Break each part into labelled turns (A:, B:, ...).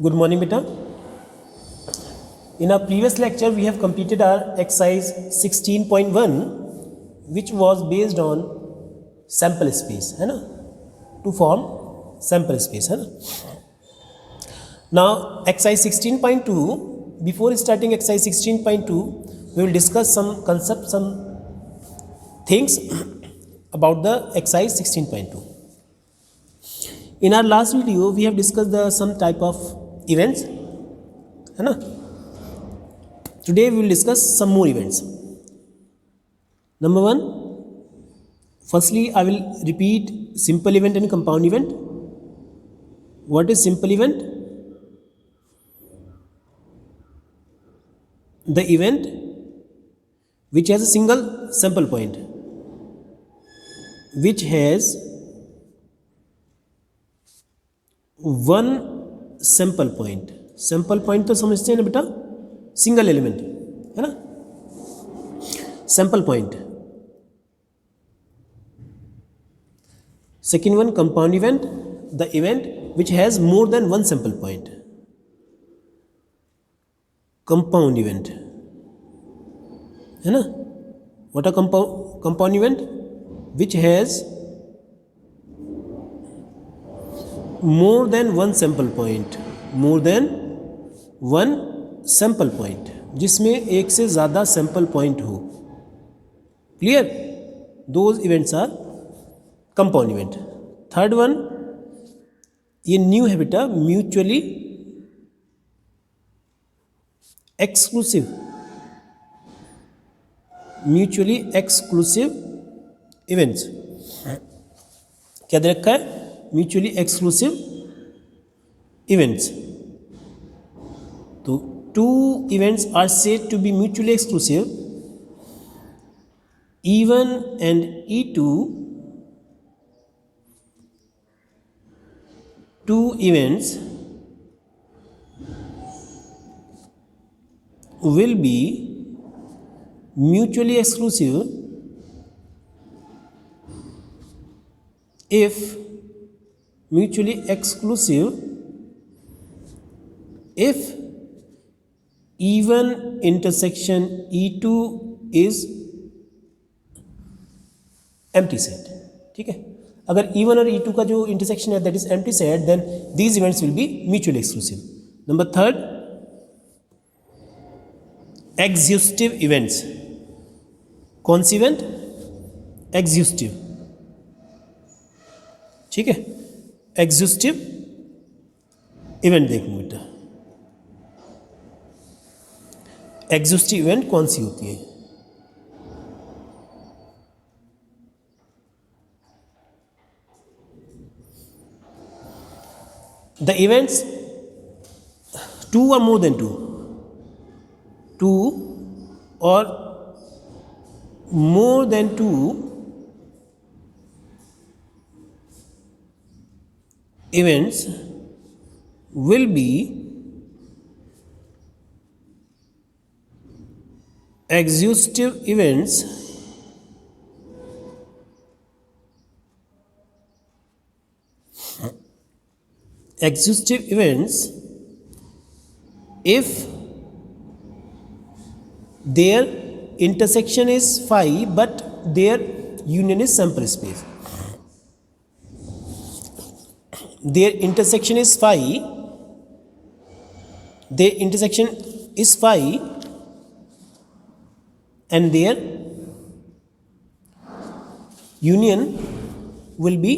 A: Good morning, beta. In our previous lecture, we have completed our exercise 16.1, which was based on sample space, है ना? To form sample space, है ना? Now, exercise 16.2. Before starting exercise 16.2, we will discuss some concepts, some things about the exercise 16.2. In our last video, we have discussed some type of events, है ना? Today we will discuss some more events. Number 1, firstly I will repeat simple event and compound event. What is simple event? The event which has a single sample point, which has one sample point. sample point तो समझते हैं ना बेटा, single element, है ना? sample point. Second one, compound event, the event which has more than one sample point. Compound event, है ना? What a compound event? Which has more than one sample point. more than one sample point, जिसमें एक से ज़्यादा sample point हो. Clear? Those events are compound event. Third one, ये new है बेटा, mutually exclusive. mutually exclusive events. क्या दे रखा है? Mutually exclusive events. तो two events are said to be mutually exclusive. E1 and E2, two events will be mutually exclusive if E1 intersection E2 is empty set. ठीक है, अगर E1 और E2 का जो इंटरसेक्शन है that is empty set, then these events will be mutually exclusive. Number 3, exhaustive events. कौन सी event? Exhaustive. ठीक है, एग्जॉस्टिव इवेंट देखो बेटा. एग्जॉस्टिव इवेंट कौन सी होती है? द इवेंट्स टू और मोर देन टू और more than two events will be exhaustive events if their intersection is phi but their union is sample space. Their intersection is phi and their union will be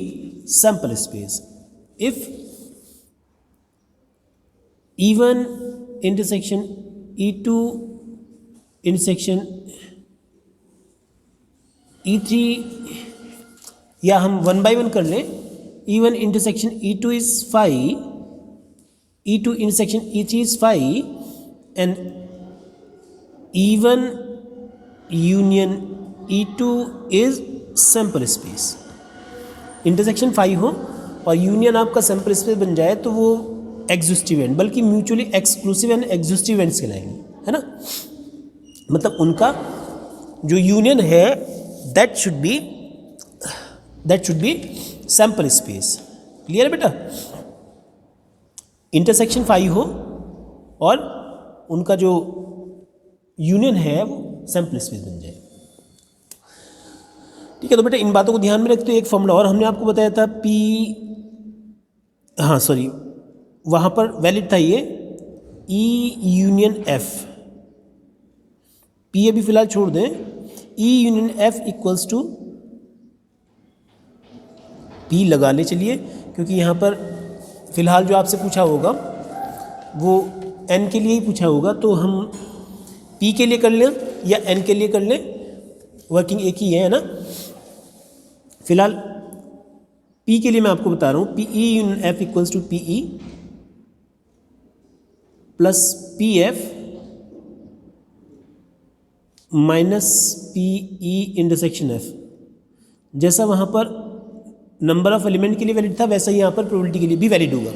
A: sample space. If E1 intersection E2 intersection E3, या हम one by one कर लें. E1 intersection E2 is phi, E2 intersection E3 is phi and E1 union E2 is sample space. Intersection phi हो और union आपका sample space बन जाए तो वो एग्जॉस्टिव इवेंट, बल्कि mutually exclusive and exhaustive events कहलाएंगे, है ना? मतलब उनका जो यूनियन है that should be sample space. Clear बेटा? इंटरसेक्शन 5 हो और उनका जो यूनियन है वो सैम्पल स्पेस बन जाए। ठीक है, तो बेटा इन बातों को ध्यान में रखते हुए एक फॉर्मूला और हमने आपको बताया था P, हाँ सॉरी, वहाँ पर वैलिड था ये E यूनियन F। P अभी फिलहाल छोड़ दें, E union F equals to P लगा ले चलिए, क्योंकि यहाँ पर फिलहाल जो आपसे पूछा होगा वो N के लिए ही पूछा होगा, तो हम P के लिए कर लें या N के लिए कर लें, वर्किंग एक ही है ना। फिलहाल P के लिए मैं आपको बता रहा हूँ, P E union F equals to P E plus P F minus P E intersection F। जैसा वहाँ पर नंबर ऑफ एलिमेंट के लिए वैलिड था वैसा ही यहाँ पर प्रोबेबिलिटी के लिए भी वैलिड होगा।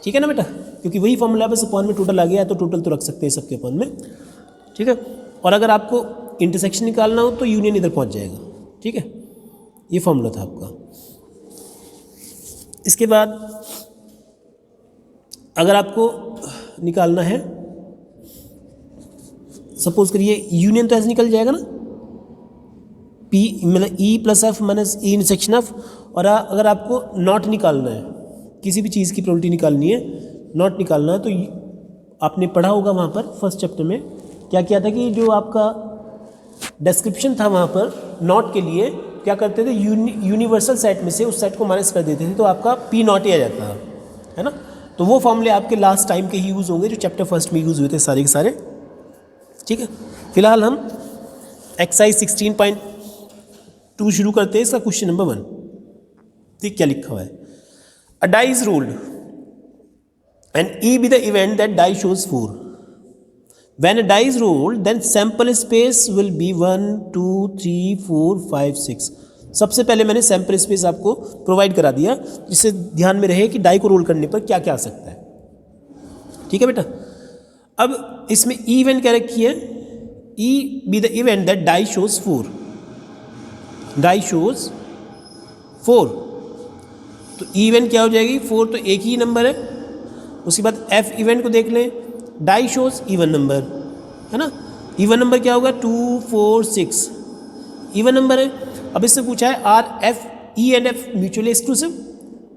A: ठीक है ना बेटा, क्योंकि वही फॉर्मूला बस अपॉन में टोटल आ गया है, तो टोटल तो रख सकते हैं सबके अपॉन में। ठीक है, और अगर आपको इंटरसेक्शन निकालना हो तो यूनियन इधर पहुँच जाएगा। ठीक है, ये फॉर्मूला था आपका। इसके बाद अगर आपको निकालना है, सपोज करिए यूनियन तो ऐसे निकल जाएगा ना, P मतलब E plus F minus E intersection F। और अगर आपको नॉट निकालना है, किसी भी चीज़ की प्रोबेबिलिटी निकालनी है, नॉट निकालना है, तो आपने पढ़ा होगा वहाँ पर फर्स्ट चैप्टर में क्या किया था कि जो आपका डिस्क्रिप्शन था वहाँ पर नॉट के लिए क्या करते थे, यूनिवर्सल सेट में से उस सेट को माइनस कर देते थे, तो आपका P नॉट ही आ जाता है ना। तो वो फॉर्मूले आपके लास्ट टाइम के ही यूज़ होंगे जो चैप्टर फर्स्ट में यूज़ हुए थे सारे के सारे। ठीक है, फिलहाल हम एक्सरसाइज 16.2 शुरू करते हैं। इसका क्वेश्चन नंबर 1 ठीक क्या लिखा हुआ है, a die is rolled and E be the event that die shows 4। When a die is rolled, then sample space will be 1, 2, 3, 4, 5, 6। सबसे पहले मैंने सैम्पल स्पेस आपको प्रोवाइड करा दिया, जिससे ध्यान में रहे कि डाई को रोल करने पर क्या क्या आ सकता है। ठीक है बेटा, अब इसमें ई इवेंट क्या रखी है, E be the event that die shows 4, die shows 4, तो ई इवेंट क्या हो जाएगी, 4 तो एक ही नंबर है। उसके बाद एफ इवेंट को देख लें, डाई शोज इवन नंबर है ना, इवन नंबर क्या होगा 2, 4, 6 इवन नंबर है। अब इससे पूछा है R F E and F mutually exclusive,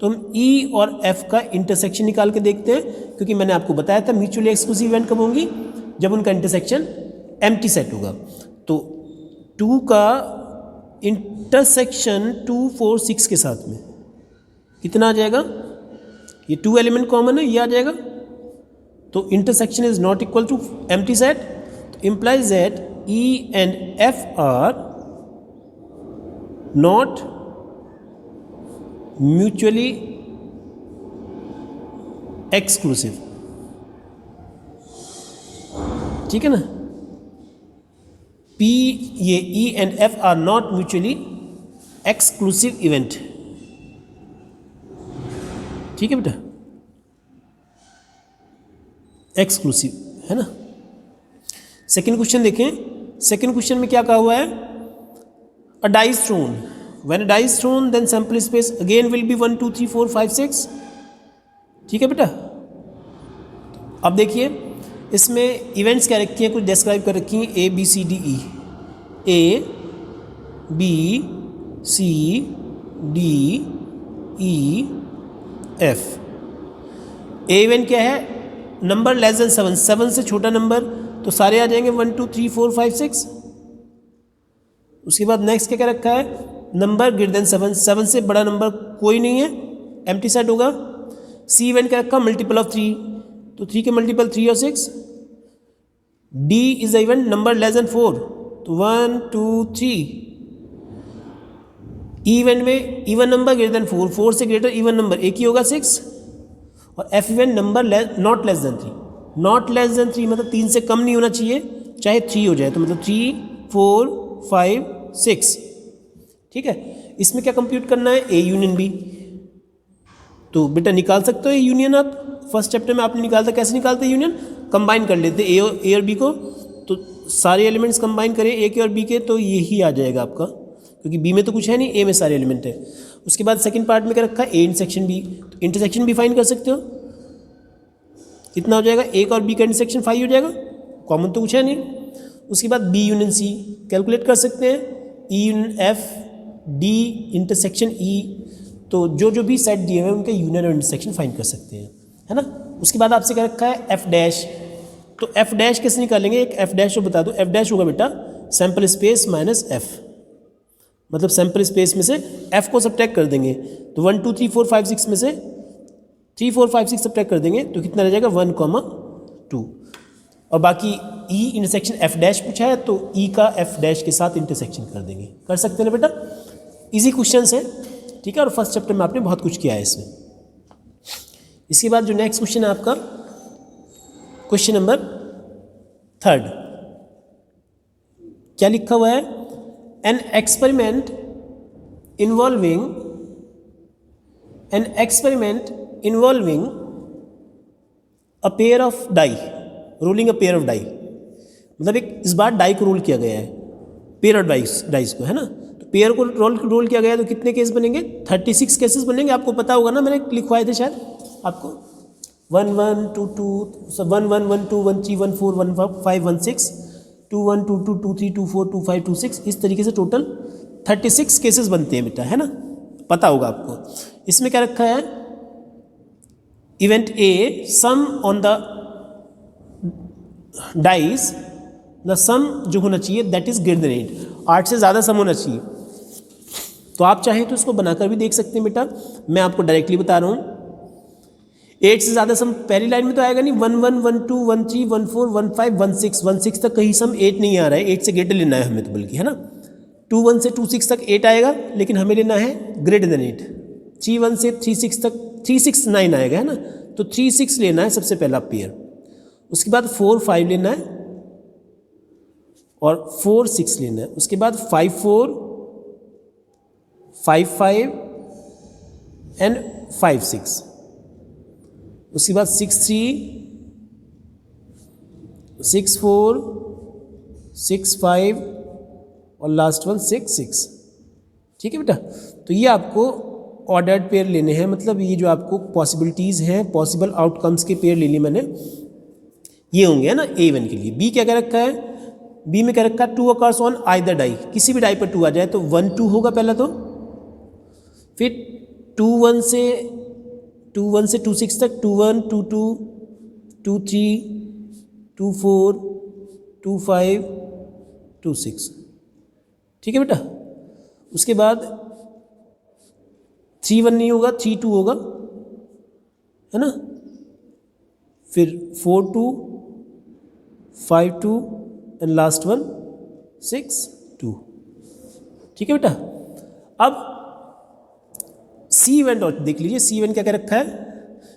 A: तो हम ई और एफ का इंटरसेक्शन निकाल के देखते हैं, क्योंकि मैंने आपको बताया था म्यूचुअली एक्सक्लूसिव इवेंट कब होंगी, जब उनका इंटरसेक्शन एम्प्टी सेट होगा। तो 2 का इंटरसेक्शन 2, 4, 6 के साथ में कितना आ जाएगा, ये 2 एलिमेंट कॉमन है, ये आ जाएगा। तो intersection is not equal to empty set, तो implies that E and F are not mutually exclusive. ठीक है ना, पी ये E and F are not mutually exclusive event. ठीक है बेटा, एक्सक्लूसिव है ना। सेकेंड क्वेश्चन देखें, सेकेंड क्वेश्चन में क्या कहा हुआ है, a die is thrown, when a die is thrown then sample space again will be 1, 2, 3, 4, 5, 6। ठीक है बेटा, अब देखिए इसमें इवेंट्स क्या रखी हैं, कुछ डिस्क्राइब कर रखी हैं, A B C D E, A B C D E F. A event क्या है, नंबर लेस देन 7, 7 से छोटा नंबर, तो सारे आ जाएंगे 1, 2, 3, 4, 5, 6। उसके बाद नेक्स्ट क्या क्या रखा है, नंबर ग्रेटर देन 7, 7 से बड़ा नंबर कोई नहीं है, एम्प्टी सेट होगा। सी इवेंट क्या रखा, मल्टीपल ऑफ 3, तो 3 के मल्टीपल 3 और 6। D is the event number less than 4, तो 1, 2, 3। ई इवेंट में इवन नंबर ग्रेटर देन 4, 4 से ग्रेटर इवन नंबर एक ही होगा 6। और F event number not less than 3, not less than 3 मतलब 3 से कम नहीं होना चाहिए, चाहे 3 हो जाए, तो मतलब 3, 4, 5, 6। ठीक है, इसमें क्या कंप्यूट करना है, ए यूनियन बी। तो बेटा निकाल सकते हो ए यूनियन, आप फर्स्ट चैप्टर में आपने निकालता, कैसे निकालते यूनियन, कंबाइन कर लेते ए और बी को, तो सारे एलिमेंट्स कंबाइन करें ए के और बी के, तो यही आ जाएगा आपका, क्योंकि बी में तो कुछ है नहीं, ए में सारे एलिमेंट है। उसके बाद सेकंड पार्ट में क्या रखा है, ए इंटरसेक्शन बी, तो इंटरसेक्शन भी फाइंड कर सकते हो। कितना हो जाएगा, एक और बी का इंटरसेक्शन 5 हो जाएगा, कॉमन तो कुछ है नहीं। उसके बाद बी यूनियन सी कैलकुलेट कर सकते हैं, E union F, D intersection E, तो जो जो भी सेट दिए हुए हैं उनके यूनियन और इंटरसेक्शन फाइंड कर सकते हैं, है ना। उसके बाद आपसे क्या रखा है एफ डैश, तो एफ डैश कैसे निकालेंगे, एक एफ डैश को बता दो, एफ डैश होगा बेटा सैम्पल स्पेस माइनस एफ, मतलब सैम्पल स्पेस में से एफ को सब्ट्रैक्ट कर देंगे, तो 1 2 3 4 5 6 में से 3 4 5 6 सब्ट्रैक्ट कर देंगे तो कितना रह जाएगा 1, 2, और बाकी ई इंटरसेक्शन एफ डैश पूछा है तो ई का एफ डैश के साथ इंटरसेक्शन कर देंगे, कर सकते हैं ना बेटा, इजी क्वेश्चंस है, ठीक है। और फर्स्ट चैप्टर में आपने बहुत कुछ किया है इसमें। इसके बाद जो नेक्स्ट क्वेश्चन है आपका क्वेश्चन नंबर 3, क्या लिखा हुआ है, an experiment involving a pair of die, rolling a pair of die, मतलब एक इस बार डाई को रोल किया गया है, पेयर ऑफ डाइस को, है ना, तो पेयर को रोल किया गया है तो कितने केस बनेंगे, 36 केसेस बनेंगे, आपको पता होगा ना, मैंने लिखवाए थे शायद आपको, 1 1 2 2 1 1 1 2 1 3 1 4 1 5 1 6 2 1 2 2 2 3 2 4 2 5 2 6, इस तरीके से टोटल 36 केसेस बनते हैं बेटा, है ना, पता होगा आपको। इसमें क्या रखा है, event A sum on the dice, the sum जो होना चाहिए दैट इज ग्रेटर देन 8, 8 से ज़्यादा सम होना चाहिए, तो आप चाहें तो इसको बनाकर भी देख सकते हैं बेटा, मैं आपको डायरेक्टली बता रहा हूँ। 8 से ज़्यादा सम पहली लाइन में तो आएगा नहीं, 1 1 1 2 1 3 1 4 1 5 1 6 1 6 तक कहीं सम 8 नहीं आ रहा है, 8 से ग्रेटर लेना है हमें तो बल्कि, है ना, 2 1 से 2 6 तक 8 आएगा लेकिन हमें लेना है ग्रेटर देन 8, 3 1 से 3 6 तक 3 6 9 आएगा, है ना, तो 3 6 लेना है सबसे पहला पेयर, उसके बाद 4 5 लेना है और 4 6 लेना है, उसके बाद 5 4 5 5 एंड 5 6, उसके बाद 6 3 6 4 6 5 और लास्ट वन 6 6, ठीक है बेटा। तो ये आपको ऑर्डर्ड पेयर लेने हैं, मतलब ये जो आपको पॉसिबिलिटीज़ हैं, पॉसिबल आउटकम्स के पेयर ले लिए मैंने, ये होंगे, है ना, A1 के लिए। बी क्या क्या रखा है, बी में क्या रखा है, 2 अकर्स ऑन आइदर डाई, किसी भी डाई पर 2 आ जाए तो 1 2 होगा पहला, तो फिर 2 1 से 2 6 तक 2 1 2 2 2 3 2 4 2 5 2 6, ठीक है बेटा। उसके बाद 3 1 नहीं होगा, 3 2 होगा, है ना, फिर 4 2 5 2 एंड लास्ट वन 6 2, ठीक है बेटा। अब सी इवेंट और देख लीजिए, सी इवेंट क्या क्या रखा है,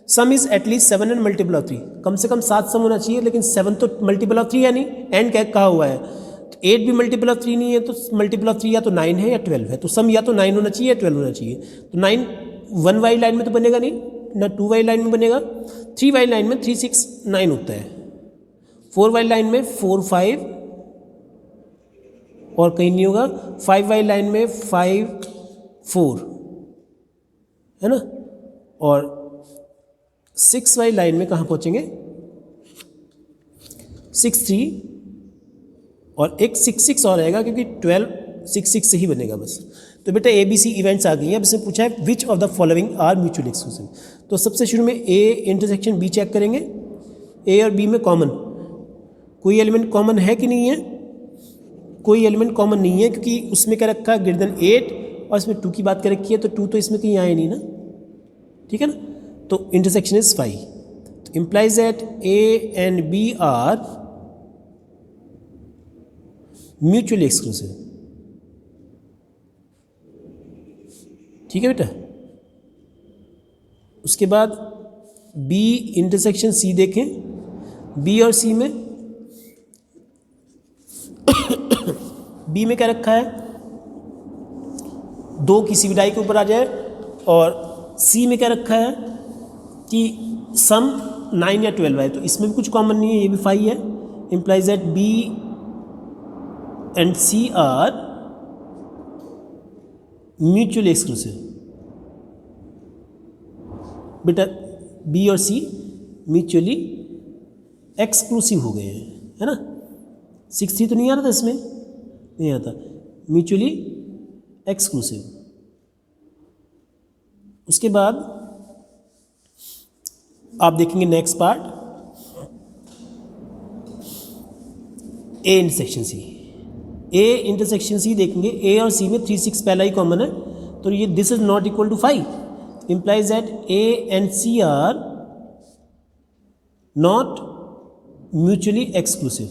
A: सम is at least 7 and multiple of 3, कम से कम 7 सम होना चाहिए, लेकिन 7 तो मल्टीपल ऑफ 3 है नहीं, एंड क्या कहा हुआ है, तो 8 भी मल्टीपल ऑफ 3 नहीं है, तो मल्टीपल ऑफ 3 या तो 9 है या 12 है, तो सम या तो 9 होना चाहिए या 12 होना चाहिए, तो 9 1 वाली लाइन में तो बनेगा नहीं ना, 2 वाली लाइन में बनेगा, 3 वाली लाइन में 3 6 9 होता है, 4 वाली लाइन में 4 5 और कहीं नहीं होगा, 5 वाली लाइन में 5 4, है ना, और 6 वाली लाइन में कहाँ पहुँचेंगे, 6 3 और एक 6 6 और आएगा, क्योंकि 12 6 6 से ही बनेगा बस। तो बेटा ABC इवेंट्स आ गई हैं। अब इसमें पूछा है which of the following are mutually exclusive, तो सबसे शुरू में A इंटरसेक्शन B चेक करेंगे, A और B में कॉमन, कोई एलिमेंट कॉमन है कि नहीं है, कोई एलिमेंट कॉमन नहीं है, क्योंकि उसमें क्या रखा है ग्रेटर देन 8 और इसमें 2 की बात कर रखी है, तो 2 तो इसमें कहीं आए नहीं ना, ठीक है ना, तो इंटरसेक्शन इज 5, तो implies that A and B are mutually exclusive, ठीक है बेटा। उसके बाद B इंटरसेक्शन C देखें, B और C में B में क्या रखा है, 2 किसी भी डाई के ऊपर आ जाए, और C में क्या रखा है कि सम 9 या 12 है, तो इसमें भी कुछ कॉमन नहीं है, ये भी 5 है, implies that B and C are mutually exclusive, बेटा B और C म्यूचुअली एक्सक्लूसिव हो गए हैं, है ना। 6 3 तो नहीं आ रहा था इसमें, नहीं आता, म्यूचुअली एक्सक्लूसिव। उसके बाद आप देखेंगे next part, A intersection C. A intersection C देखेंगे, ए और सी में 3 6 पहला ही कॉमन है, तो ये this is not equal to 5, implies that A and C are not mutually exclusive.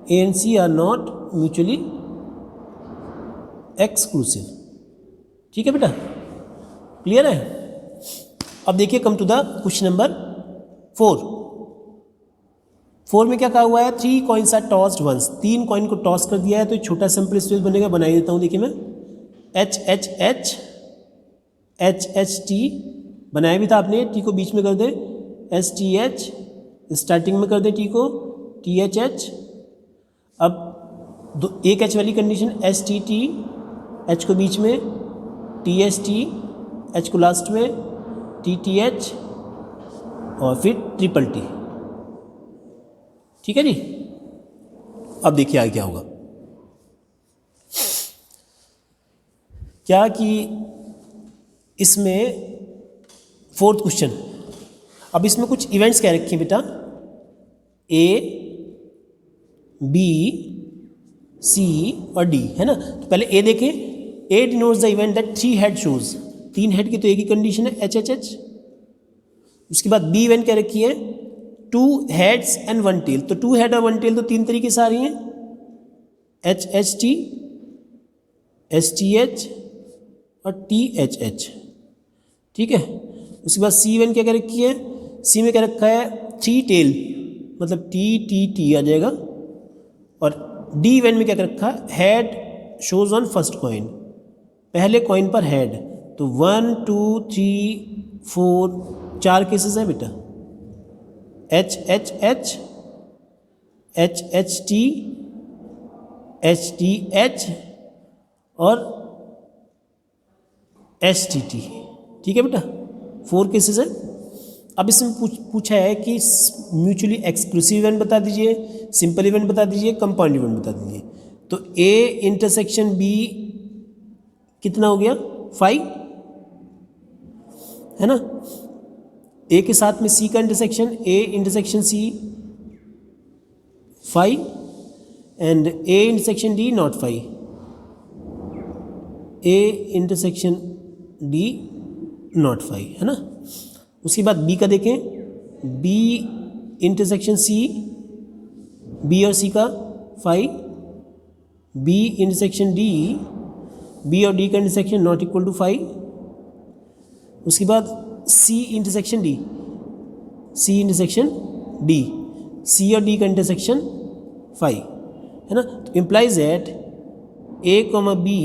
A: A and C are not mutually exclusive. ठीक है बेटा, क्लियर है। अब देखिए, come to the question number 4 में क्या कहा हुआ है, 3 coins are tossed once, 3 coin को टॉस कर दिया है, तो एक छोटा सिंपल स्पेस बनेगा, बनाई देता हूँ। देखिए मैं H H H H H T बनाया भी था आपने, टी को बीच में कर दे, एस टी एच स्टार्टिंग में कर दे, टी को टी एच एच। अब एक एच वाली condition, S T T, H को बीच में, टी एस टी, एच को लास्ट में, टी टी एच, और फिर ट्रिपल टी। ठीक है जी। अब देखिए आगे क्या होगा, क्या कि इसमें 4th क्वेश्चन, अब इसमें कुछ इवेंट्स क्या रखे हैं बेटा, ए बी सी और डी, है ना। तो पहले ए देखें, A denotes the event that 3 head shows, 3 head की तो एक ही कंडीशन है, एच एच एच। उसके बाद बी इवेंट क्या रखी है, 2 हेड्स एंड 1 टेल, तो 2 हेड और 1 टेल तो 3 तरीके से आ रही हैं, H H T, S T H और टी एच एच। ठीक है। उसके बाद सी इवेंट क्या रखी है, सी में क्या रखा है, 3 टेल, मतलब टी टी टी आ जाएगा। और डी इवेंट में क्या रखा है, head shows on first coin, पहले कॉइन पर हेड, तो 1 2 3 4 4 केसेस है बेटा, H H H, H H T, H T H और एस टी टी। ठीक है बेटा, 4 केसेस है। अब इसमें पूछा है कि म्यूचुअली एक्सक्लूसिव इवेंट बता दीजिए, सिंपल इवेंट बता दीजिए, कंपाउंड इवेंट बता दीजिए। तो ए इंटरसेक्शन बी कितना हो गया, 5, है ना। ए के साथ में सी का intersection, A intersection C 5 and A intersection D not 5, A intersection D not 5, है ना। उसके बाद बी का देखें, बी इंटरसेक्शन सी, बी और सी का 5, बी इंटरसेक्शन डी, बी और डी का इंटरसेक्शन नॉट इक्वल टू 5। उसके बाद C intersection D, C intersection D, C और डी का इंटरसेक्शन 5, है ना। तो implies that A comma B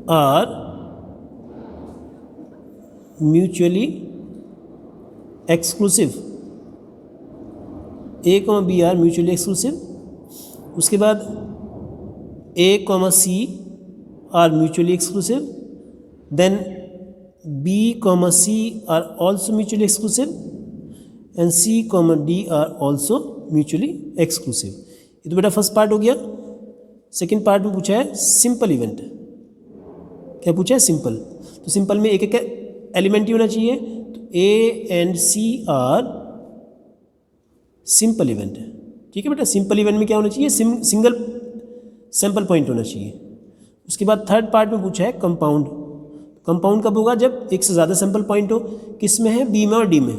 A: are mutually exclusive, A comma B are mutually exclusive. उसके बाद A comma C are mutually exclusive, then B comma C are also mutually exclusive and C comma D are also mutually exclusive. ये तो बेटा first part हो गया। Second part में पूछा है सिंपल इवेंट, क्या पूछा है, सिंपल। तो सिंपल में एक एक एलिमेंट ही होना चाहिए, तो A and C are simple event है। ठीक है बेटा, सिंपल इवेंट में क्या होना चाहिए, सिंगल सैंपल पॉइंट होना चाहिए। उसके बाद थर्ड पार्ट में पूछा है कंपाउंड। कंपाउंड कब होगा, जब एक से ज़्यादा सैंपल पॉइंट हो। किस में है, बी में और डी में।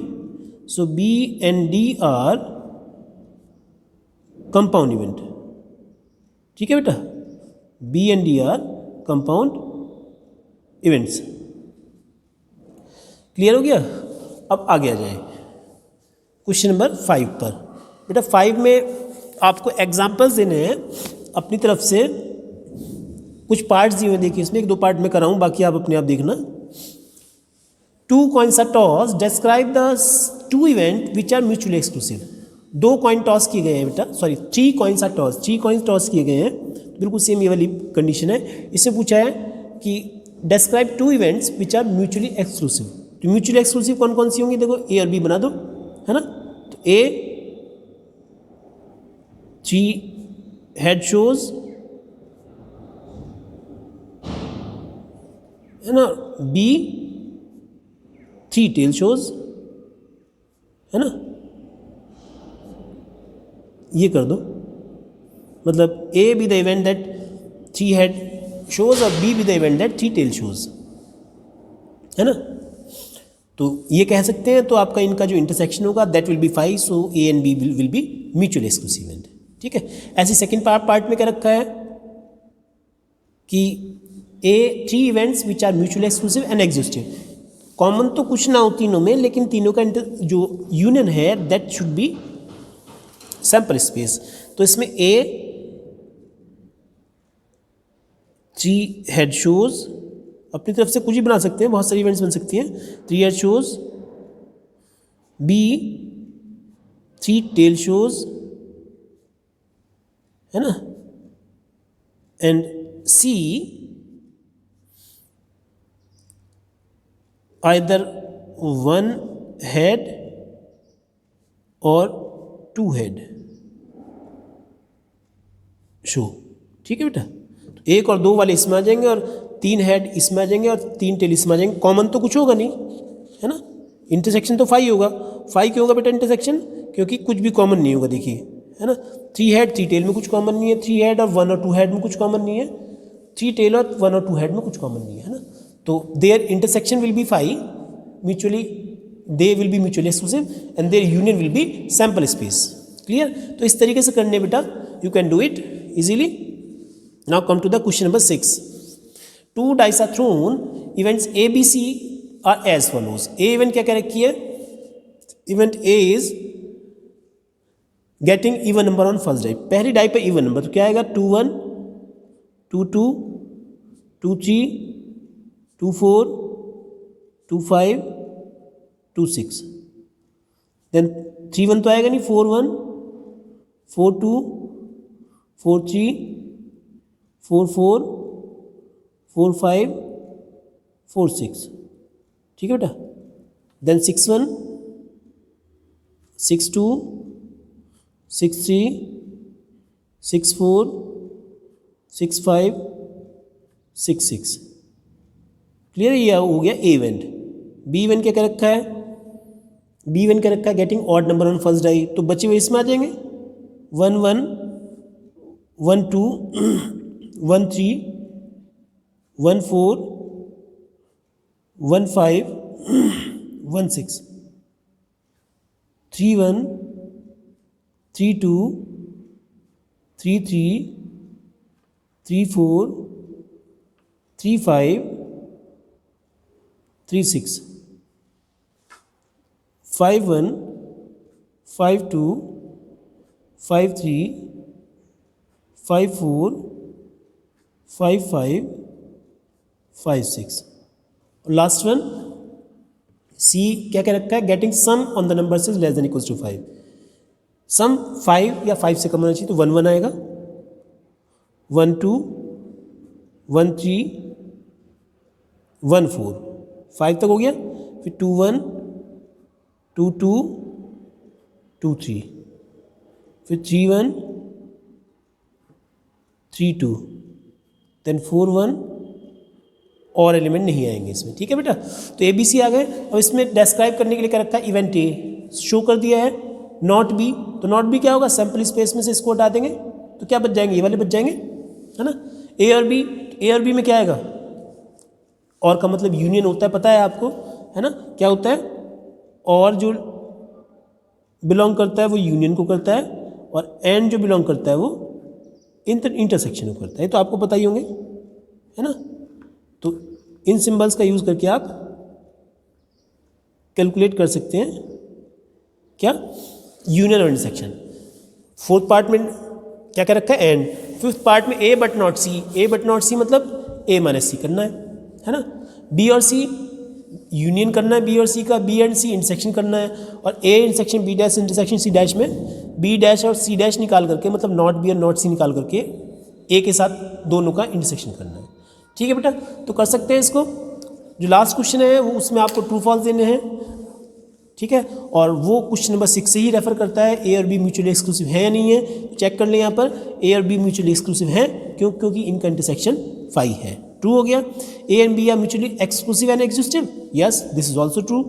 A: So B and D are compound event. ठीक है बेटा, B and D are compound events. Clear हो गया। अब आगे आ जाए क्वेश्चन नंबर 5 पर। बेटा 5 में आपको एग्जाम्पल्स देने हैं अपनी तरफ से। कुछ पार्ट्स दिए हुए देखिए, इसमें 1-2 पार्ट में कराऊँ, बाकी आप अपने आप देखना। 2 coins are tossed, describe the 2 events which are mutually exclusive। 2 coin toss किए गए हैं बेटा, sorry 3 coins are tossed, 3 coins toss किए गए हैं। बिल्कुल सेम ये वाली कंडीशन है। इससे पूछा है कि describe two events which are mutually exclusive. तो म्यूचुअली एक्सक्लूसिव कौन कौन सी होंगी, देखो ए और बी बना दो, है ना। तो ए 3 हेड शोज, है ना, बी 3 टेल शोज, है ना, ये कर दो। मतलब A be the event that 3 head shows और B be the event that 3 tail shows, है ना। तो ये कह सकते हैं। तो आपका इनका जो इंटरसेक्शन होगा that will be 5, so A and B will be mutually exclusive event, ठीक है। ऐसे सेकेंड पार्ट में क्या रखा है कि A 3 events which are mutually exclusive and exhaustive. Common तो कुछ ना हो तीनों में, लेकिन तीनों का जो यूनियन है that should B sample space. तो इसमें ए 3 हेड शोज, अपनी तरफ से कुछ ही बना सकते हैं, बहुत सारी इवेंट्स बन सकती हैं। 3 head shows, B 3 tail shows, है ना, एंड सी either 1 head और 2 head शो, ठीक है बेटा। तो 1 और 2 वाले इसमें आ जाएंगे और 3 हेड इसमें आ जाएंगे और 3 टेल इसमें आ जाएंगे। कॉमन तो कुछ होगा नहीं, है ना। इंटरसेक्शन तो 5 होगा। 5 क्यों होगा बेटा इंटरसेक्शन, क्योंकि कुछ भी कॉमन नहीं होगा, देखिए, है ना। 3 हेड 3 टेल में कुछ कॉमन नहीं है, 3 हेड और 1 और 2 हेड में कुछ कॉमन नहीं है, 3 टेल और 1 और 2 हेड में कुछ कॉमन नहीं है, ना। तो their intersection will be 5, mutually they will be mutually exclusive and their union will be sample space. Clear. तो इस तरीके से करने बेटा, you can do it easily. Now come to the question number 6। 2 dice are thrown, events A B C are as follows. A event क्या कह रखी है, event A is getting even number on first die. पहली die पे even number, तो क्या आएगा 2 1 2 2 2 3 2 4 2 5 2 6। Then 3 1 तो आएगा नहीं, 4 1 4 2 4 3 4 4 4 5 4 6, ठीक है बेटा। देन 6 1 6 2 6 3 6 4 6 5 6 6। क्लियर। ये हो गया ए इवेंट। बी इवेंट क्या कर रखा है, बी इवेंट क्या रखा है, getting odd number on first die. तो बचे हुए इसमें आ जाएंगे 1 1 1 2 1 3 1 4 1 5 1 6 3 1 3 2 3 3 3 4 3 5 3 6 5 1 5 2 5 3 5 4 5 5 5 6। और लास्ट वन सी क्या कह रखा है, getting sum on the number is less than equals to 5। Sum 5 या 5 से कम होना चाहिए, तो 1 1 आएगा, 1 2 1 3 1 4, 5 तक हो गया। फिर 2 1 2 2 2 3, फिर 3 1 3 2, देन 4 1, और एलिमेंट नहीं आएंगे इसमें, ठीक है बेटा। तो ए बी सी आ गए। अब इसमें डिस्क्राइब करने के लिए क्या रखा है, इवेंट ए शो कर दिया है, नॉट बी। तो नॉट बी क्या होगा, सैंपल स्पेस में से इसको हटा देंगे तो क्या बच जाएंगे, ये वाले बच जाएंगे, है ना। ए और बी, ए और बी में क्या आएगा, और का मतलब यूनियन होता है, पता है आपको, है ना। क्या होता है, और जो बिलोंग करता है वो यूनियन को करता है, और एंड जो बिलोंग करता है वो इंटरसेक्शन को करता है, तो आपको पता ही होंगे, है ना। तो इन सिंबल्स का यूज़ करके आप कैलकुलेट कर सकते हैं क्या, यूनियन और इंटरसेक्शन। फोर्थ पार्ट में क्या कर रखा है, एंड। फिफ्थ पार्ट में A but not C. A but not C मतलब ए माइनस सी करना है ना। बी और सी यूनियन करना है, बी और सी का, बी एंड सी इंटरसेक्शन करना है, और A intersection B dash intersection C dash में बी डैश और सी डैश निकाल करके, मतलब नॉट बी और नॉट सी निकाल करके ए के साथ दोनों का इंटरसेक्शन करना है, ठीक है बेटा, तो कर सकते हैं इसको। जो लास्ट क्वेश्चन है वो उसमें आपको ट्रू फॉल्स देने हैं, ठीक है, और वो क्वेश्चन नंबर 6 से ही रेफर करता है ए और बी म्यूचुअली एक्सक्लूसिव है या नहीं है। चेक कर लें यहाँ पर ए और बी म्यूचुअली एक्सक्लूसिव हैं, क्योंकि इनका इंटरसेक्शन फाई है। ट्रू हो गया। A and B are mutually exclusive and exhaustive, yes this is also true.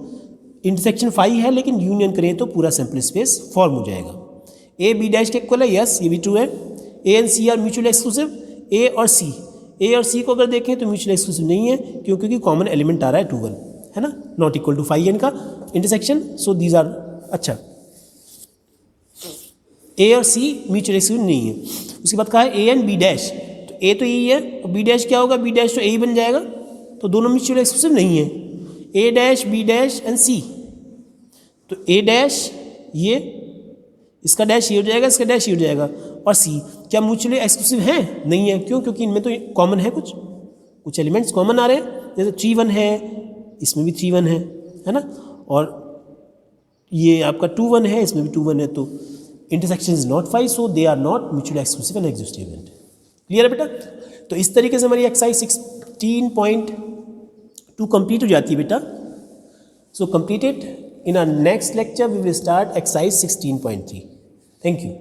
A: Intersection phi है लेकिन यूनियन करें तो पूरा सैंपल स्पेस फॉर्म हो जाएगा। ए बी डैश के इक्वल है, यस ये भी ट्रू है। A and C are mutually exclusive, A और सी को अगर देखें तो म्यूचुअली एक्सक्लूसिव नहीं है, क्योंकि कॉमन एलिमेंट आ रहा है 2 1, है ना, नॉट इक्वल टू फाई इनका इंटरसेक्शन, सो दीज आर। अच्छा, ए और सी म्यूचुअली एक्सक्लूसिव नहीं है। उसके बाद कहा है ए एंड बी डैश, तो ए तो यही है और बी डैश क्या होगा, बी डैश तो ए ही बन जाएगा, तो दोनों म्यूचुअली एक्सक्लूसिव नहीं है। ए डैश बी डैश एंड सी, तो ए डैश ये, इसका डैश ये हो जाएगा, इसका डैश ये हो जाएगा, और सी क्या म्यूचुअली एक्सक्लूसिव है? नहीं है। क्यों? क्योंकि इनमें तो कॉमन है, कुछ एलिमेंट्स कॉमन आ रहे हैं, जैसे 3 1 है, इसमें भी 3 1 है ना, और ये आपका 2 1 है, इसमें भी 2 1 है, तो intersection is not phi, so they are not mutually exclusive and exhaustive element. Clear है बेटा? तो इस तरीके से हमारी एक्सरसाइज 16.2 कंप्लीट हो जाती है बेटा। सो completed. In our next lecture, we will start exercise 16.3. Thank you.